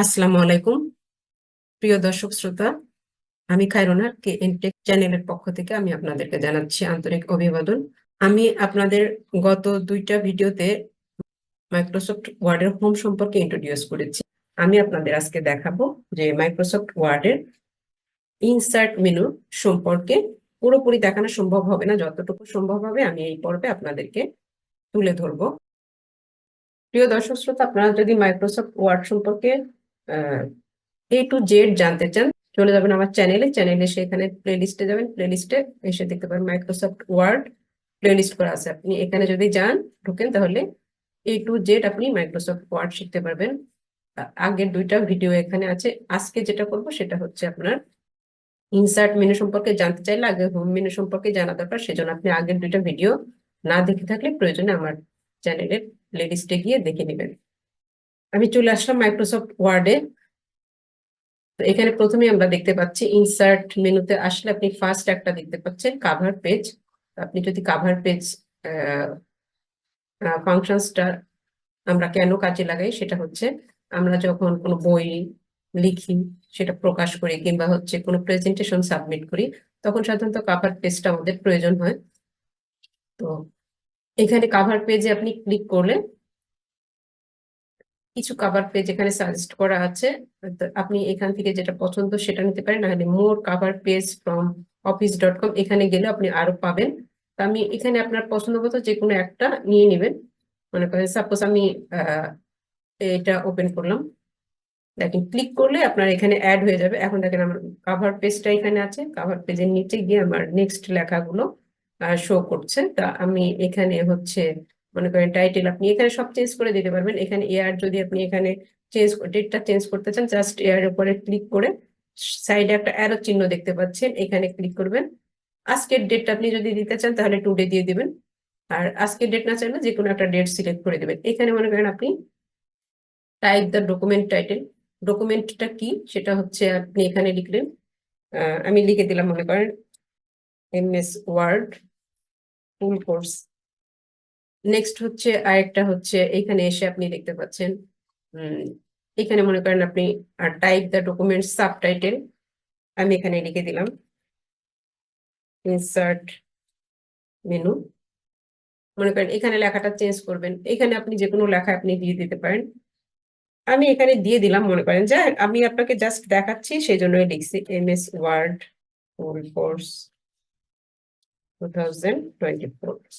আসসালামু আলাইকুম প্রিয় দর্শক শ্রোতা, আমি খায়রুনা কে এনটেক চ্যানেলের পক্ষ থেকে আমি আপনাদেরকে জানাচ্ছি আন্তরিক অভিবাদন। আমি আপনাদের গত দুইটা ভিডিওতে মাইক্রোসফট ওয়ার্ডের হোম সম্পর্কে ইন্ট্রোডিউস করেছি। আমি আপনাদের আজকে দেখাবো যে মাইক্রোসফট ওয়ার্ডের ইনসার্ট মেনু সম্পর্কে পুরোপুরি দেখানো সম্ভব হবে না, যতটুকু সম্ভব হবে আমি এই পর্বে আপনাদেরকে তুলে ধরবো। প্রিয় দর্শক শ্রোতা, আপনারা যদি মাইক্রোসফট ওয়ার্ড সম্পর্কে A to Z জানতে চান, চলে যাবেন আমার চ্যানেলে সেখানে প্লে লিস্টে যাবেন, প্লে লিস্টে এসে দেখতে পাবেন মাইক্রোসফট ওয়ার্ড প্লে লিস্ট করা আছে। আপনি এখানে যদি যান ঢুকেন তাহলে A to Z আপনি মাইক্রোসফট ওয়ার্ড শিখতে পারবেন। আগের দুইটা ভিডিও এখানে আছে। আজকে যেটা করব সেটা হচ্ছে আপনার ইনসার্ট মেনু সম্পর্কে জানতে চাইলে আগে হোম মেনু সম্পর্কে জানা দরকার, সেজন্য আপনি আগের দুইটা ভিডিও না দেখে থাকলে প্রয়োজনে আমার চ্যানেলের প্লে লিস্টে গিয়ে দেখে নেবেন। আমি চলে আসলাম মাইক্রোসফট ওয়ার্ডে। তো এখানে প্রথমে আমরা দেখতে পাচ্ছি ইনসার্ট মেনুতে আসলে আপনি ফার্স্ট একটা দেখতে পাচ্ছেন কাভার পেজ। আপনি যদি কাভার পেজ ফাংশনসটা আমরা কেন কাজে লাগাই, সেটা হচ্ছে আমরা যখন কোনো বই লিখি, সেটা প্রকাশ করি, কিংবা হচ্ছে কোনো প্রেজেন্টেশন সাবমিট করি, তখন সাধারণত কাভার পেজটা আমাদের প্রয়োজন হয়। তো এখানে কাভার পেজে আপনি ক্লিক করলে কিছু কাভার পেজ এখানে সাজেস্ট করা আছে। তো আপনি এখান থেকে যেটা পছন্দ সেটা নিতে পারেন, নাহলে মোর কাভার পেজ ফ্রম office.com এখানে গেলে আপনি আরো পাবেন। তো আমি এখানে আপনার পছন্দ মতো যে কোনো একটা নিয়ে নেবেন। মনে করেন সাপোজ আমি এটা ওপেন করলাম, দেখেন ক্লিক করলে আপনার এখানে অ্যাড হয়ে যাবে। এখন দেখেন আমার কাভার পেজটা এখানে আছে, কাভার পেজের নিচে গিয়ে আমার নেক্সট লেখাগুলো শো করছে। তা আমি এখানে হচ্ছে মনে করেন টাইটেল আপনি এখানে সব চেঞ্জ করে দিতে পারবেন। এখানে এয়ার যদি আপনি এখানে ডেটটা চেঞ্জ করতে চান, জাস্ট এয়ার উপরে ক্লিক করে সাইডে একটা অ্যারো চিহ্ন দেখতে পাচ্ছেন, এখানে ক্লিক করবেন। আজকের ডেটটা আপনি যদি দিতে চান তাহলে টুডে দিয়ে দিবেন, আর আজকের ডেট না চাইলে যে কোনো একটা ডেট সিলেক্ট করে দিবেন। এখানে মনে করেন আপনি টাইপ দ্য ডকুমেন্ট টাইটেল, ডকুমেন্টটা কি সেটা হচ্ছে আপনি এখানে লিখলেন। আমি লিখে দিলাম মনে করেন MS word full course. Next হচ্ছে আরেকটা হচ্ছে এখানে এসে আপনি দেখতে পাচ্ছেন এখানে মনে করেন আপনি টাইপ দ্য ডকুমেন্ট সাবটাইটেল, আমি এখানে লিখে দিলাম ইনসার্ট মেনু। মনে করেন এখানে লেখাটা চেঞ্জ করবেন, এখানে আপনি যে কোনো লেখা আপনি দিয়ে দিতে পারেন। আমি এখানে দিয়ে দিলাম, মনে করেন যে আমি আপনাকে জাস্ট দেখাচ্ছি সেই জন্যই লিখছি MS ওয়ার্ড ফুল কোর্স 2024।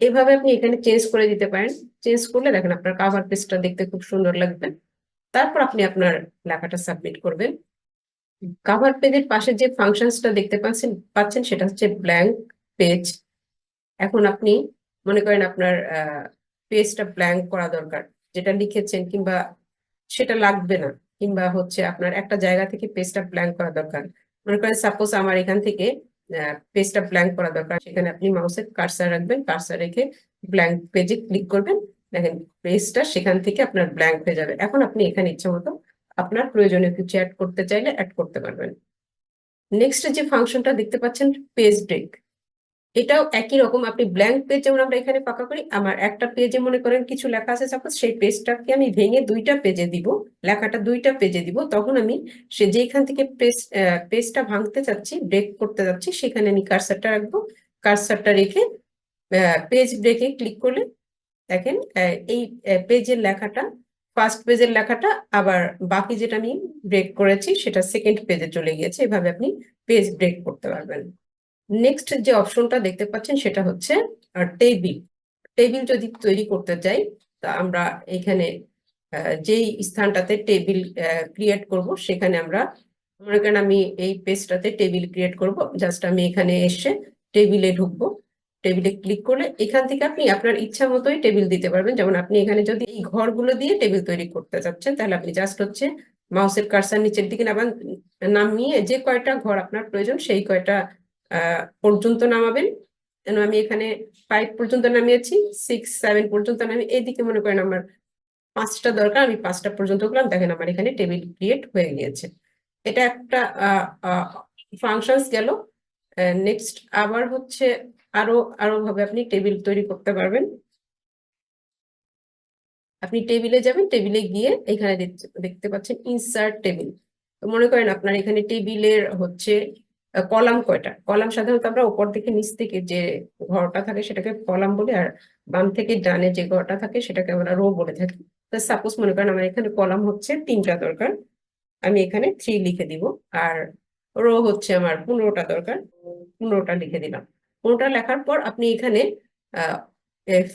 এভাবে আপনি এখানে চেঞ্জ করে দিতে পারেন। চেঞ্জ করলে দেখেন আপনার কাভার পেজটা দেখতে খুব সুন্দর লাগবে। তারপর আপনি আপনার লেখাটা সাবমিট করবেন। কাভার পেজের পাশে যে ফাংশনসটা দেখতে পাচ্ছেন সেটা হচ্ছে ব্ল্যাঙ্ক পেজ। এখন আপনি মনে করেন আপনার পেজটা ব্ল্যাঙ্ক করা দরকার, যেটা লিখেছেন কিংবা সেটা লাগবে না, কিংবা হচ্ছে আপনার একটা জায়গা থেকে পেজটা ব্ল্যাঙ্ক করা দরকার। মনে করেন সাপোজ আমার এখান থেকে পেজটা ব্ল্যাঙ্ক করা দরকার, সেখানে আপনি মাউসের কার্সার রাখবেন, কার্সার রেখে ব্ল্যাঙ্ক পেজে ক্লিক করবেন, দেখেন পেজটা সেখান থেকে আপনার ব্ল্যাঙ্ক হয়ে যাবে। এখন আপনি এখানে ইচ্ছে মতো আপনার প্রয়োজনীয় কিছু অ্যাড করতে চাইলে অ্যাড করতে পারবেন। নেক্সট যে ফাংশনটা দেখতে পাচ্ছেন পেজ ব্রেক, এটাও একই রকম। আপনি ব্ল্যাঙ্ক পেজ যেমন আমরা এখানে ফাঁকা করি, আমার একটা পেজে মনে করেন কিছু লেখা আছে, সাপোজ সেই পেজটাকে আমি ভেঙে দুইটা পেজে দিব, লেখাটা দুইটা পেজে দিব, তখন আমি সে যেখান থেকে পেজটা ভাঙতে চাচ্ছি, ব্রেক করতে যাচ্ছি, সেখানে আমি কার্সারটা রাখবো। কার্সারটা রেখে পেজ ব্রেকে ক্লিক করলে দেখেন এই পেজের লেখাটা, ফার্স্ট পেজের লেখাটা আবার বাকি যেটা আমি ব্রেক করেছি সেটা সেকেন্ড পেজে চলে গিয়েছে। এভাবে আপনি পেজ ব্রেক করতে পারবেন। নেক্সট যে অপশনটা দেখতে পাচ্ছেন সেটা হচ্ছে টেবিল। টেবিল যদি তৈরি করতে চাই, তা আমরা এখানে যেই স্থানটাতে টেবিল ক্রিয়েট করব সেখানে আমরা মনে করেন আমি এই পেজটাতে টেবিল ক্রিয়েট করব, জাস্ট আমি এখানে এসে টেবিলে ঢুকবো। টেবিলে ক্লিক করলে এখান থেকে আপনি আপনার ইচ্ছা মতোই টেবিল দিতে পারবেন। যেমন আপনি এখানে যদি এই ঘরগুলো দিয়ে টেবিল তৈরি করতে চাচ্ছেন, তাহলে আপনি জাস্ট হচ্ছে মাউসের কার্সার নিচের দিকে নামিয়ে যে কয়টা ঘর আপনার প্রয়োজন সেই কয়টা পর্যন্ত নামাবেন। আমি এখানে 5 পর্যন্ত নামিয়েছি, 6 7 পর্যন্ত নামি, এইদিকে মনে করেন আমার 5টা দরকার, আমি 5টা পর্যন্ত করলাম, দেখেন আমার এখানে টেবিল ক্রিয়েট হয়ে গিয়েছে। এটা একটা ফাংশনস গেল। নেক্সট আবার হচ্ছে আরো আরো ভাবে আপনি টেবিল তৈরি করতে পারবেন। আপনি টেবিলে যাবেন, টেবিলে গিয়ে এখানে দেখতে পাচ্ছেন ইনসার্ট টেবিল। তো মনে করেন আপনার এখানে টেবিলের হচ্ছে কলাম কয়টা। কলাম সাধারণত আমরা উপর থেকে নিচ থেকে যে ঘরটা থাকে সেটাকে কলাম বলি, আর বাম থেকে ডানে যে ঘরটা থাকে সেটাকে আমরা রো বলে থাকি। তো সাপোজ মনে করেন আমার এখানে কলাম হচ্ছে 3টা দরকার, আমি এখানে 3 লিখে দিব। আর রো হচ্ছে আমার 15টা দরকার, 15টা লিখে দিলাম। 15টা লেখার পর আপনি এখানে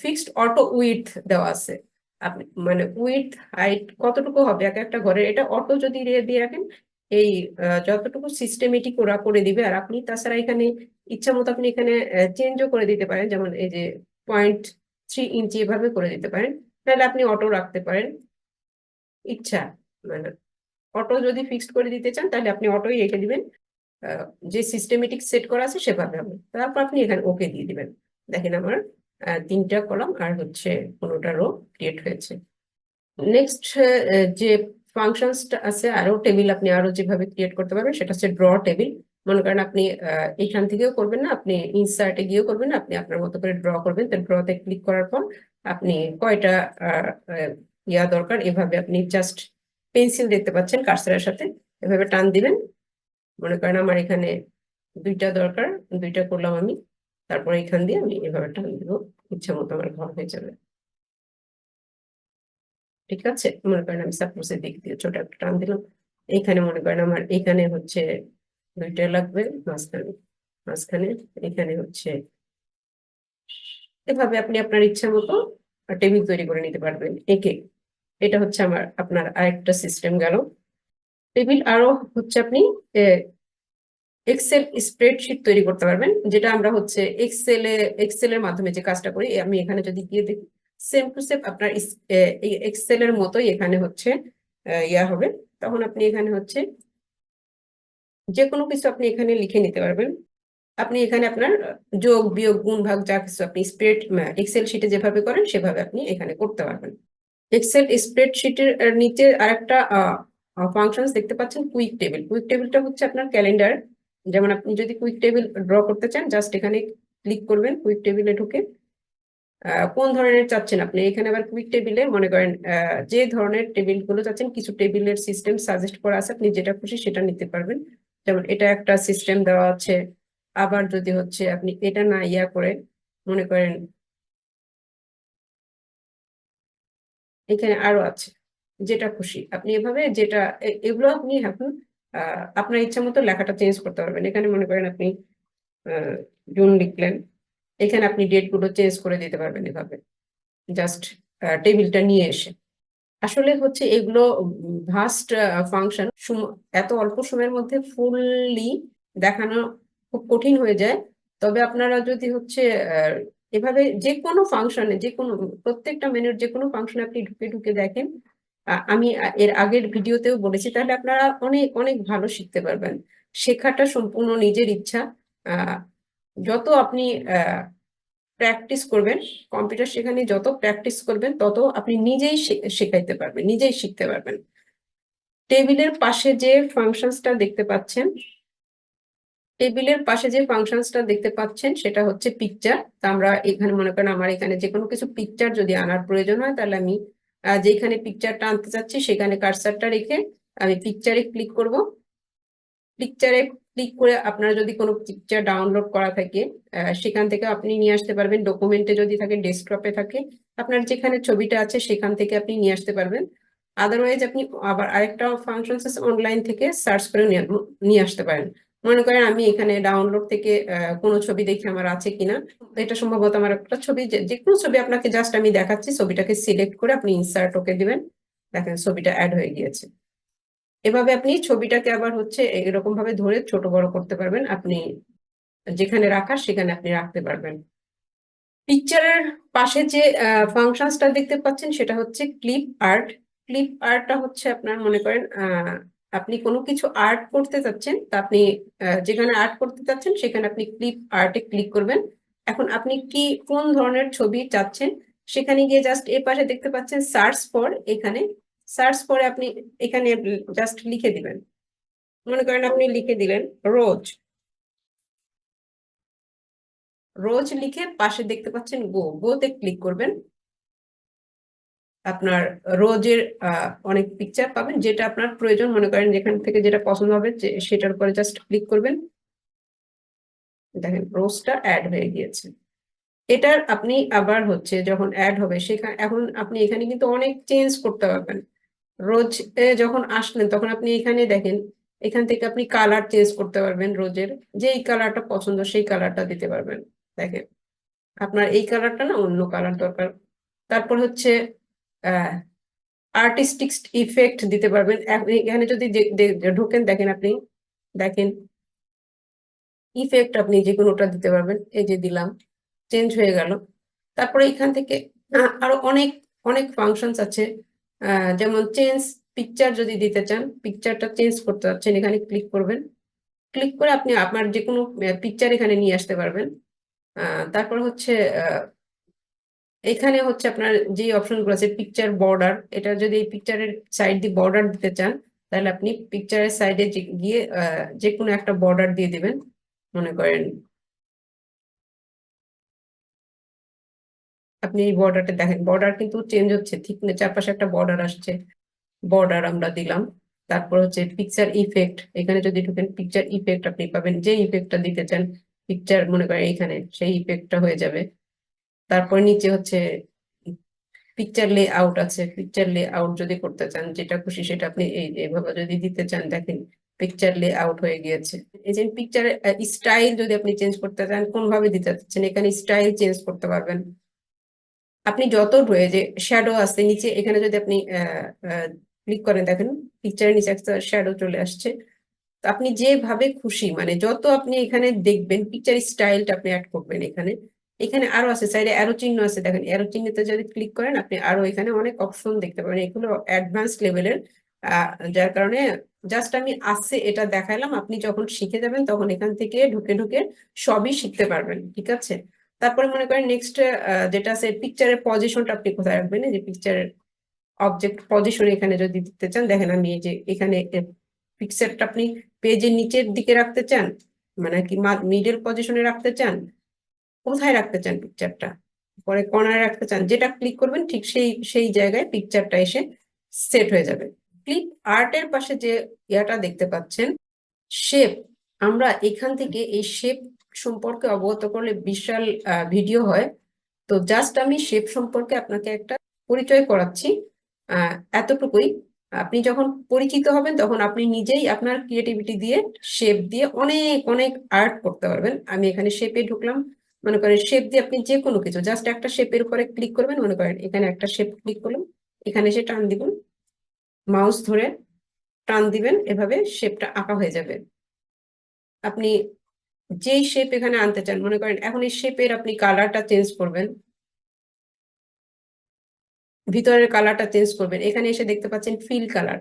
ফিক্সড অটো উইডথ দেওয়া আছে। আপনি মানে উইডথ হাইট কতটুকু হবে এক একটা ঘরের, এটা অটো যদি দিয়ে রাখেন এই যতটুকু সিস্টেমেটিক ওরা করে দিবে। আর আপনি তাছাড়া এখানে ইচ্ছা মতো আপনি এখানে চেঞ্জও করে দিতে পারেন, যেমন এই যে 0.3 ইঞ্চি এভাবে করে দিতে পারেন। তাহলে আপনি অটো রাখতে পারেন ইচ্ছা, মানে অটো যদি ফিক্সড করে দিতে চান তাহলে আপনি অটোই রেখে দিবেন। আহ, যে সিস্টেমেটিক সেট করা আছে সেভাবে হবে। তারপর আপনি এখানে ওকে দিয়ে দিবেন। দেখেন আমার 3টা কলাম আর হচ্ছে 15টা রো ক্রিয়েট হয়েছে। নেক্সট যে ফাংশনসটা আছে, আরো টেবিল আপনি আরো যেভাবে ক্রিয়েট করতে পারবেন সেটা হচ্ছে ড্র টেবিল। মনে করেন আপনি এখান থেকেও করবেন না, আপনি ইনসার্টে গিয়েও করবেন না, আপনি আপনার মতো করে ড্র করবেন। তো ড্রতে ক্লিক করার পর আপনি কয়টা আহ, আহ, ইয়া দরকার এভাবে আপনি জাস্ট পেন্সিল দেখতে পাচ্ছেন কার্সারের সাথে, এভাবে টান দিবেন। মনে করেন আমার এখানে 2টা দরকার, 2টা করলাম আমি। তারপর এখান দিয়ে আমি এভাবে টান দিব, ইচ্ছা মতো আমার ঘর হয়ে যাবে। ঠিক আছে, মনে করেন আমি সাপোজের দিক দিয়ে ছোট একটা টান দিলাম। এইখানে মনে করেন আমার এখানে হচ্ছে 2টা লাগবে, মাঝখানে মাঝখানে এখানে হচ্ছে। এভাবে আপনি আপনার ইচ্ছা মতো টেবিল তৈরি করে নিতে পারবেন একে। এটা হচ্ছে আমার আপনার আরেকটা সিস্টেম গেল। টেবিল আরো হচ্ছে আপনি এক্সেল স্প্রেডশিট তৈরি করতে পারবেন, যেটা আমরা হচ্ছে এক্সেলের মাধ্যমে যে কাজটা করি। আমি এখানে যদি গিয়ে দেখি সেম টু সেম আপনার এক্সেলের মতোই এখানে হচ্ছে ইয়া হবে। তখন আপনি এখানে হচ্ছে যে কোনো কিছু আপনি এখানে লিখে নিতে পারবেন। আপনি এখানে আপনার যোগ বিয়োগ গুণ ভাগ যা কিছু আপনি এক্সেল শিটে যেভাবে করেন সেভাবে আপনি এখানে করতে পারবেন। এক্সেল স্প্রেডশিটের নিচে আরেকটা ফাংশন দেখতে পাচ্ছেন, কুইক টেবিল। কুইক টেবিলটা হচ্ছে আপনার ক্যালেন্ডার। যেমন আপনি যদি কুইক টেবিল ড্র করতে চান, জাস্ট এখানে ক্লিক করবেন, কুইক টেবিলে ঢুকে কোন ধরনের চাচ্ছেন আপনি। এখানে আবার কুইক টেবিলে মনে করেন যে ধরনের টেবিল গুলো চাচ্ছেন, কিছু টেবিলের সিস্টেম সাজেস্ট করা আছে, আপনি যেটা খুশি সেটা নিতে পারবেন। যেমন এটা একটা সিস্টেম দেওয়া আছে। আবার যদি হচ্ছে আপনি এটা না ইয়া করে মনে করেন এখানে আরো আছে, যেটা খুশি আপনি এভাবে যেটা এগুলো আপনি এখন আপনার ইচ্ছা মতো লেখাটা চেঞ্জ করতে পারবেন। এখানে মনে করেন আপনি জুন লিখলেন, এখানে আপনি ডেট গুলো চেঞ্জ করে দিতে পারবেন এভাবে জাস্ট টেবিলটা নিয়ে এসে। আসলে হচ্ছে এগুলো ভাস্ট ফাংশন, এত অল্প সময়ের মধ্যে ফুললি দেখানো খুব কঠিন হয়ে যায়। তবে আপনারা যদি হচ্ছে এভাবে যে কোনো ফাংশনে, যে কোনো প্রত্যেকটা মেনুর যে কোনো ফাংশনে আপনি ঢুকে ঢুকে দেখেন, আমি এর আগের ভিডিওতেও বলেছি, তাহলে আপনারা অনেক অনেক ভালো শিখতে পারবেন। শেখাটা সম্পূর্ণ নিজের ইচ্ছা। আহ, যত আপনি প্র্যাকটিস করবেন, কম্পিউটার শেখানি যত প্র্যাকটিস করবেন তত আপনি নিজেই শেখাইতে পারবেন, নিজেই শিখতে পারবেন। টেবিলের পাশে যে ফাংশনসটা দেখতে পাচ্ছেন, টেবিলের পাশে যে ফাংশনসটা দেখতে পাচ্ছেন সেটা হচ্ছে পিকচার। তা আমরা এখানে মনে করেন আমার এখানে যে কোনো কিছু পিকচার যদি আনার প্রয়োজন হয়, তাহলে আমি যেখানে পিকচারটা আনতে চাচ্ছি সেখানে কার্সারটা রেখে আমি পিকচারে ক্লিক করব। পিকচারে ক্লিক করে আপনার যদি কোনো পিকচার ডাউনলোড করা থাকে সেখান থেকে আপনি নিয়ে আসতে পারবেন। ডকুমেন্টে যদি থাকে, ডেস্কটপে থাকে, আপনার যেখানে ছবিটা আছে সেখান থেকে আপনি নিয়ে আসতে পারবেন। আদারওয়াইজ আপনি আবার আরেকটা ফাংশন আছে, অনলাইন থেকে সার্চ করে নিয়ে আসতে পারেন। মনে করেন আমি এখানে ডাউনলোড থেকে কোনো ছবি দেখি আমার আছে কিনা। এটা সম্ভবত আমার একটা ছবি, যে কোনো ছবি আপনাকে জাস্ট আমি দেখাচ্ছি। ছবিটাকে সিলেক্ট করে আপনি ইনসার্ট ওকে দিবেন, দেখেন ছবিটা অ্যাড হয়ে গিয়েছে। এভাবে আপনি ছবিটাকে আবার হচ্ছে এরকম ভাবে ধরে ছোট বড় করতে পারবেন। আপনি যেখানে রাখার সেখানে আপনি রাখতে পারবেন। পিকচারের পাশে যে ফাংশনসটা দেখতে পাচ্ছেন সেটা হচ্ছে ক্লিপ আর্ট। ক্লিপ আর্টটা হচ্ছে আপনার মনে করেন আপনি কোনো কিছু আর্ট করতে চাচ্ছেন, তা আপনি যেখানে আর্ট করতে চাচ্ছেন সেখানে আপনি ক্লিপ আর্টে ক্লিক করবেন। এখন আপনি কি কোন ধরনের ছবি চাচ্ছেন সেখানে গিয়ে জাস্ট এ পাশে দেখতে পাচ্ছেন সার্চ ফর, এখানে সার্চ করে আপনি এখানে জাস্ট লিখে দিবেন। মনে করেন আপনি লিখে দিলেন রোজ। রোজ লিখে পাশে দেখতে পাচ্ছেন গো, গোতে ক্লিক করবেন। আপনার রোজের অনেক পিকচার পাবেন, যেটা আপনার প্রয়োজন মনে করেন, যেখান থেকে যেটা পছন্দ হবে সেটার উপরে জাস্ট ক্লিক করবেন। দেখেন রোজটা অ্যাড হয়ে গিয়েছে। এটার আপনি আবার হচ্ছে যখন অ্যাড হবে সেখানে এখন আপনি এখানে কিন্তু অনেক চেঞ্জ করতে পারবেন। রোজ যখন আসলেন তখন আপনি এখানে দেখেন, এখান থেকে আপনি কালার চেঞ্জ করতে পারবেন, রোজের যেই কালারটা পছন্দ সেই কালারটা দিতে পারবেন। দেখেন আপনার এই কালারটা না, অন্য কালার দরকার। তারপর হচ্ছে আহ আর্টিস্টিক ইফেক্ট দিতে পারবেন। এখানে যদি ঢোকেন দেখেন, আপনি দেখেন ইফেক্ট আপনি যে কোনোটা দিতে পারবেন। এই যে দিলাম, চেঞ্জ হয়ে গেল। তারপরে এখান থেকে আরো অনেক অনেক ফাংশনস আছে। যেমন চেঞ্জ পিকচার যদি দিতে চান, পিকচারটা চেঞ্জ করতে চাচ্ছেন, এখানে ক্লিক করবেন। ক্লিক করে আপনি আপনার যে কোনো পিকচার এখানে নিয়ে আসতে পারবেন। তারপর হচ্ছে এখানে হচ্ছে আপনার যে অপশনগুলো আছে, পিকচার বর্ডার, এটা যদি এই পিকচারের সাইড দিয়ে বর্ডার দিতে চান, তাহলে আপনি পিকচারের সাইডে গিয়ে যে কোনো একটা বর্ডার দিয়ে দিবেন। মনে করেন আপনি এই বর্ডারটা দেখেন, বর্ডার কিন্তু চেঞ্জ হচ্ছে, ঠিক না, চারপাশে একটা বর্ডার আসছে, বর্ডার আমরা দিলাম। তারপর হচ্ছে পিকচার ইফেক্ট, এখানে যদি ঢুকেন পিকচার ইফেক্ট আপনি পাবেন, যে ইফেক্টটা দিতে চান পিকচার মনে করেন এইখানে, সেই ইফেক্টটা হয়ে যাবে। তারপর নিচে হচ্ছে পিকচার লে আউট আছে, পিকচার লে আউট যদি করতে চান, যেটা খুশি সেটা আপনি এইভাবে যদি দিতে চান, দেখেন পিকচার লে আউট হয়ে গিয়েছে। এই যে পিকচারের স্টাইল যদি আপনি চেঞ্জ করতে চান, কোন ভাবে দিতে চাচ্ছেন, এখানে স্টাইল চেঞ্জ করতে পারবেন। আপনি যত যে শ্যাডো আছে নিচে, এখানে যদি আপনি ক্লিক করেন, দেখেন পিকচারের নিচে একটা শ্যাডো চলে আসছে। তো আপনি যেভাবে খুশি, মানে যত আপনি এখানে দেখবেন পিকচার স্টাইলটা আপনি অ্যাড করবেন এখানে। এখানে আরো আছে, সাইডে অ্যারো চিহ্ন আছে, দেখেন অ্যারো চিহ্নতে যদি ক্লিক করেন আপনি আরো এখানে অনেক অপশন দেখতে পাবেন। এগুলো অ্যাডভান্স লেভেলের, যার কারণে জাস্ট আমি আসছে এটা দেখাইলাম। আপনি যখন শিখে যাবেন তখন এখান থেকে ঢুকে ঢুকে সবই শিখতে পারবেন, ঠিক আছে। তারপরে মনে করেন নেক্সট যেটা আছে, পিকচারের পজিশনটা আপনি কোথায় রাখবেন, এই যে পিকচারের অবজেক্ট পজিশন এখানে যদি দিতে চান, দেখেন আমি এই যে এখানে পিকচারটা আপনি পেজের নিচের দিকে রাখতে চান, মানে কি মিডল পজিশনে রাখতে চান, কোথায় রাখতে চান পিকচারটা, পরে কর্নারে রাখতে চান, যেটা ক্লিক করবেন ঠিক সেই সেই জায়গায় পিকচারটা এসে সেট হয়ে যাবে। ক্লিপ আর্টের পাশে যে ইয়াটা দেখতে পাচ্ছেন, শেপ, আমরা এখান থেকে এই শেপ সম্পর্কে অবগত করলে বিশাল ভিডিও হয়। তো জাস্ট আমি শেপ সম্পর্কে আপনাকে একটা পরিচয় করাচ্ছি, এতটুকুই। আপনি যখন পরিচিত হবেন তখন আপনি নিজেই আপনার ক্রিয়েটিভিটি দিয়ে শেপ দিয়ে অনেক অনেক আর্ট করতে পারবেন। আমি এখানে শেপে ঢুকলাম, মনে করেন শেপ দিয়ে আপনি যে কোনো কিছু, জাস্ট একটা শেপের উপরে ক্লিক করবেন, মনে করেন এখানে একটা শেপ ক্লিক করলাম, এখানে এসে টান দিবেন, মাউস ধরে টান দিবেন, এভাবে শেপটা আঁকা হয়ে যাবে। আপনি যেই শেপ এখানে আনতে চান, মনে করেন এখন এই শেপের আপনি কালারটা চেঞ্জ করবেন, ভিতরের কালারটা চেঞ্জ করবেন, এখানে এসে দেখতে পাচ্ছেন ফিল কালার।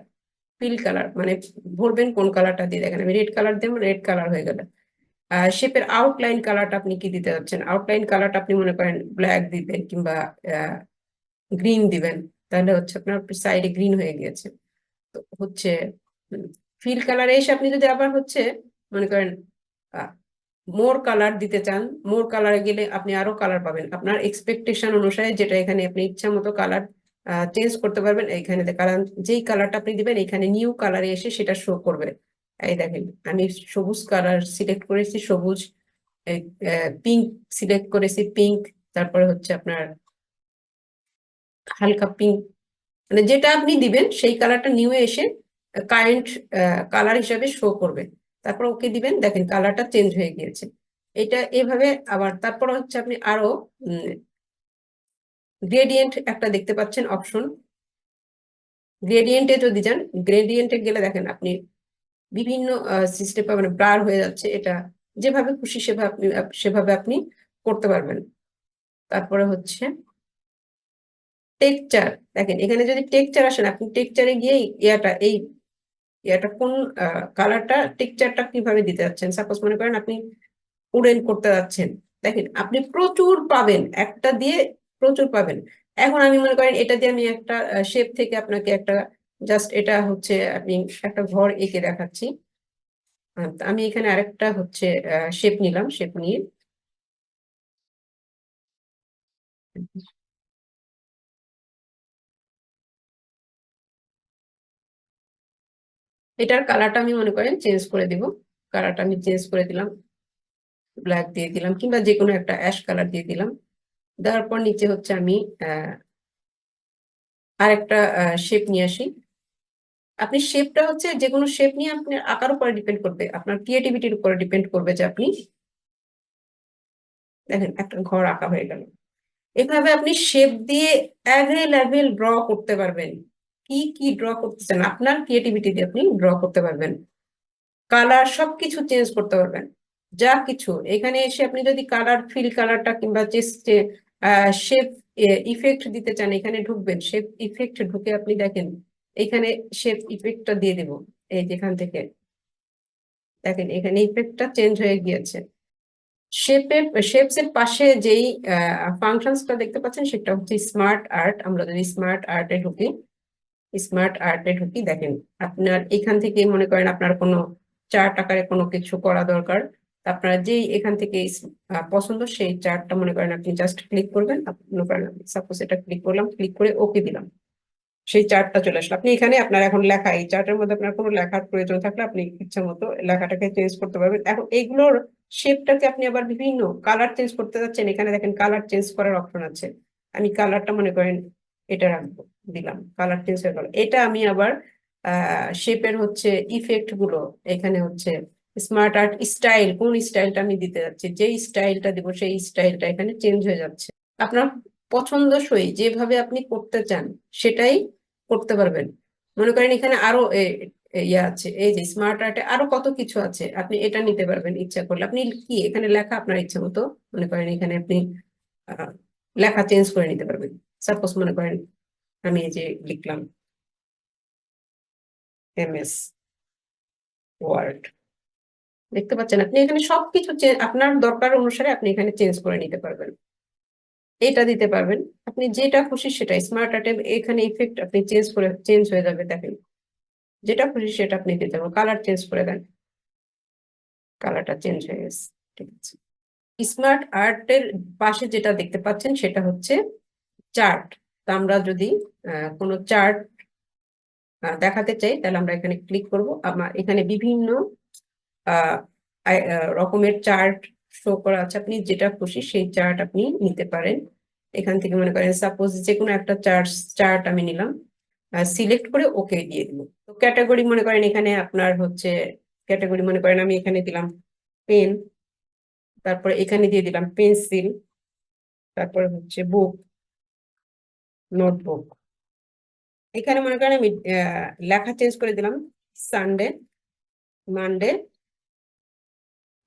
ফিল কালার মানে ভরবেন কোন কালারটা দিয়ে, দেখেন আমি রেড কালার দেবো, রেড কালার হয়ে গেল। শেপের আউটলাইন কালারটা আপনি কি দিতে যাচ্ছেন, আউটলাইন কালারটা আপনি মনে করেন ব্ল্যাক দিবেন কিংবা গ্রিন দিবেন, তাহলে হচ্ছে আপনার সাইডে গ্রিন হয়ে গিয়েছে। তো হচ্ছে ফিল কালারে এসে আপনি যদি আবার হচ্ছে মনে করেন মোর কালার দিতে চান, মোর কালারে গেলে আপনি আরো কালার পাবেন আপনার এক্সপেকটেশন অনুসারে, যেটা এখানে আপনি ইচ্ছা মতো কালার চেঞ্জ করতে পারবেন। এইখানে কারণ যেই কালারটা আপনি দিবেন এখানে নিউ কালারে এসে সেটা শো করবে। এই দেখেন আমি সবুজ কালার সিলেক্ট করেছি, সবুজ, পিঙ্ক সিলেক্ট করেছি, পিঙ্ক, তারপরে হচ্ছে আপনার হালকা পিঙ্ক, মানে যেটা আপনি দিবেন সেই কালারটা নিউ এসে কারেন্ট কালার হিসাবে শো করবে। তারপর ওকে দিবেন, দেখেন কালারটা চেঞ্জ হয়ে গিয়েছে। এটা এভাবে। আবার তারপর হচ্ছে আপনি আরো গ্রেডিয়েন্ট একটা দেখতে পাচ্ছেন অপশন, গ্রেডিয়েন্টে যদি যান, গ্রেডিয়েন্টে গেলে দেখেন আপনি বিভিন্ন সিস্টেম মানে ব্লার হয়ে যাচ্ছে, এটা যেভাবে খুশি সেভাবে আপনি করতে পারবেন। তারপরে হচ্ছে টেক্সচার, দেখেন এখানে যদি টেক্সচার আসেন, আপনি টেক্সচারে গিয়ে এটা কোন কালারটা, টেক্সচারটা কিভাবে দিতে যাচ্ছেন, সাপোজ মনে করেন আপনি উডেন করতে যাচ্ছেন, দেখেন আপনি প্রচুর পাবেন, একটা দিয়ে প্রচুর পাবেন। এখন আমি মনে করেন এটা দিয়ে আমি একটা শেপ থেকে আপনাকে একটা, জাস্ট এটা হচ্ছে আপনি একটা ঘর এঁকে দেখাচ্ছি। আমি এখানে আরেকটা হচ্ছে শেপ নিলাম, শেপ নিয়ে এটার কালারটা আমি মনে করেন চেঞ্জ করে দিব। কালারটা আমি চেঞ্জ করে দিলাম, ব্ল্যাক দিয়ে দিলাম কিংবা যে কোনো একটা অ্যাশ কালার দিয়ে দিলাম। দেওয়ার পর নিচে হচ্ছে আমি আরেকটা শেপ নিয়ে আসি। আপনি শেপটা হচ্ছে যে কোনো শেপ নিয়ে আপনার আকার উপরে ডিপেন্ড করবে, আপনার ক্রিয়েটিভিটির উপরে ডিপেন্ড করবে যে আপনি দেখেন একটা ঘর আঁকা হয়ে গেল। এভাবে আপনি শেপ দিয়ে অ্যাভেলেবেল ড্র করতে পারবেন। কি কি ড্র করতে চান আপনার ক্রিয়েটিভিটি দিয়ে আপনি ড্র করতে পারবেন। কালার সবকিছু চেঞ্জ করতে পারবেন, যা কিছু। এখানে এসে আপনি যদি কালার ফিল কালারটা কিংবা যে শেপ ইফেক্ট দিতে চান এখানে ঢুকবেন, শেপ ইফেক্ট ঢুকে আপনি দেখেন এখানে শেপ ইফেক্টটা দিয়ে দেব। এই যেখান থেকে দেখেন এখানে ইফেক্টটা চেঞ্জ হয়ে গিয়েছে। শেপস এর পাশে যেই ফাংশনসটা দেখতে পাচ্ছেন সেটা হচ্ছে স্মার্ট আর্ট। আমরা যদি স্মার্ট আর্টে ঢুকি, দেখেন আপনার এখান থেকে মনে করেন আপনার কোনো চার্ট আকারে কোনো কিছু করা দরকার, আপনার যেই এখান থেকে পছন্দ সেই চার্টটা মনে করেন আপনি জাস্ট ক্লিক করবেন। মনে করেন সাপোজ এটা ক্লিক করলাম, ক্লিক করে ওকে দিলাম, সেই চার্টটা চলে আসলো। আপনি এখানে আপনার এখন লেখা, এই চার্টের মধ্যে আপনার কোনো লেখার প্রয়োজন থাকলে আপনি ইচ্ছা মতো লেখাটাকে চেঞ্জ করতে পারবেন। এখন এইগুলোর শেপটাকে আপনি আবার বিভিন্ন কালার চেঞ্জ করতে যাচ্ছেন, এখানে দেখেন কালার চেঞ্জ করার অপশন আছে। আমি কালারটা মনে করেন এটা রাখবো, দিলাম, কালার চেঞ্জ হয়ে গেল। এটা আমি আবার শেপের হচ্ছে ইফেক্ট গুলো, এখানে হচ্ছে স্মার্ট আর্ট স্টাইল, কোন স্টাইলটা আমি দিতে যাচ্ছি, যে স্টাইলটা দিব সেই স্টাইলটা এখানে চেঞ্জ হয়ে যাচ্ছে। আপনার পছন্দসই যেভাবে আপনি করতে চান সেটাই করতে পারবেন। মনে করেন এখানে আরো ইয়ে আছে, এই যে স্মার্ট আর্টে আরো কত কিছু আছে, আপনি এটা নিতে পারবেন ইচ্ছা করলে। আপনি কি এখানে লেখা আপনার ইচ্ছা মতো মনে করেন এখানে আপনি আহ, লেখা চেঞ্জ করে নিতে পারবেন। সাপোজ মনে করেন আমি এই যে লিখলাম MS ওয়ার্ড, দেখতে পাচ্ছেন আপনি এখানে সবকিছু আপনার দরকার অনুসারে আপনি এখানে চেঞ্জ করে নিতে পারবেন। এটা দিতে পারবেন, আপনি যেটা খুশি সেটা। স্মার্ট আর্টে এখানে ইফেক্ট আপনি চেঞ্জ হয়ে যাবে, দেখেন যেটা খুশি সেটা আপনি দিতে পারবেন। কালার চেঞ্জ করে দেন, কালারটা চেঞ্জ হয়ে গেছে, ঠিক আছে। স্মার্ট আর্টের পাশে যেটা দেখতে পাচ্ছেন সেটা হচ্ছে চার্ট। তা আমরা যদি কোনো চার্ট দেখাতে চাই তাহলে আমরা এখানে ক্লিক করব। আমার এখানে বিভিন্ন রকমের চার্ট শো করা আছে, আপনি যেটা খুশি সেই চার্ট আপনি নিতে পারেন। এখান থেকে মনে করেন সাপোজ যে কোনো একটা চার্ট আমি নিলাম, সিলেক্ট করে ওকে দিয়ে দিব। তো ক্যাটাগরি মনে করেন এখানে আপনার হচ্ছে ক্যাটাগরি মনে করেন আমি এখানে দিলাম পেন, তারপরে এখানে দিয়ে দিলাম পেন্সিল, তারপরে হচ্ছে বুক, নোটবুক। এখানে মনে করেন আমি লেখা চেঞ্জ করে দিলাম সানডে, মানডে,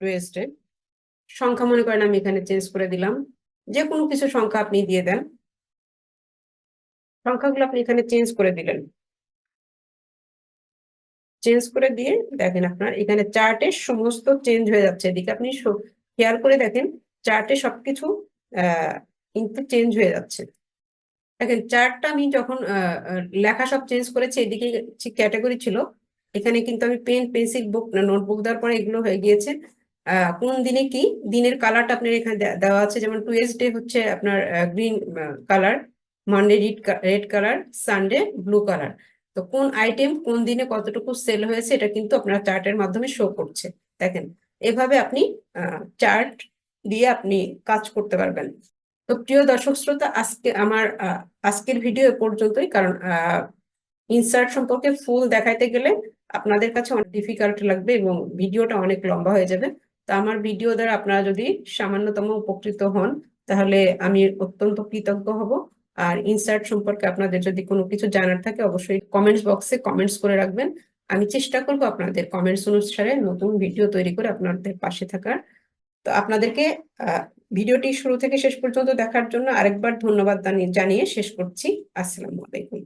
টুয়েসডে। সংখ্যা মনে করেন আমি এখানে চেঞ্জ করে দিলাম, যে কোনো কিছু সংখ্যা আপনি দিয়ে দেন। সংখ্যাগুলো আপনি এখানে চেঞ্জ করে দিলেন, চেঞ্জ করে দিয়ে দেখেন আপনার এখানে চার্টে সমস্ত চেঞ্জ হয়ে যাচ্ছে। এদিকে আপনি খেয়াল করে দেখেন চার্টে সবকিছু কিন্তু চেঞ্জ হয়ে যাচ্ছে। দেখেন চার্টটা আমি যখন লেখা সব চেঞ্জ করেছি, এদিকে ক্যাটাগরি ছিল, এখানে কিন্তু আমি পেন, পেন্সিল, বুক, নোটবুক দেওয়ার পরে এগুলো হয়ে গিয়েছে। কোন দিনে কি দিনের কালারটা আপনার এখানে দেওয়া আছে, যেমন টুয়েসডে হচ্ছে আপনার green colour, Monday red colour, Sunday blue colour. তো কোন আইটেম কোন দিনে কতটুকু সেল হয়েছে এটা কিন্তু আপনার চার্টের মাধ্যমে শো করছে। দেখেন এভাবে আপনি চার্ট দিয়ে আপনি কাজ করতে পারবেন। তো প্রিয় দর্শক শ্রোতা, আজকে আমার আজকের ভিডিও এ পর্যন্তই। কারণ ইনসার্ট সম্পর্কে ফুল দেখাইতে গেলে আপনাদের কাছে অনেক ডিফিকাল্ট লাগবে এবং ভিডিওটা অনেক লম্বা হয়ে যাবে। তো আমার ভিডিও দ্বারা আপনারা যদি সামান্যতম উপকৃত হন তাহলে আমি অত্যন্ত কৃতজ্ঞ হব। আর ইনসার্ট সম্পর্কে আপনাদের যদি কোনো কিছু জানার থাকে অবশ্যই কমেন্টস বক্সে কমেন্টস করে রাখবেন। আমি চেষ্টা করব আপনাদের কমেন্টস অনুসারে নতুন ভিডিও তৈরি করে আপনাদের পাশে থাকার। তো আপনাদেরকে ভিডিওটি শুরু থেকে শেষ পর্যন্ত দেখার জন্য আরেকবার ধন্যবাদ জানিয়ে শেষ করছি। আসসালামু আলাইকুম।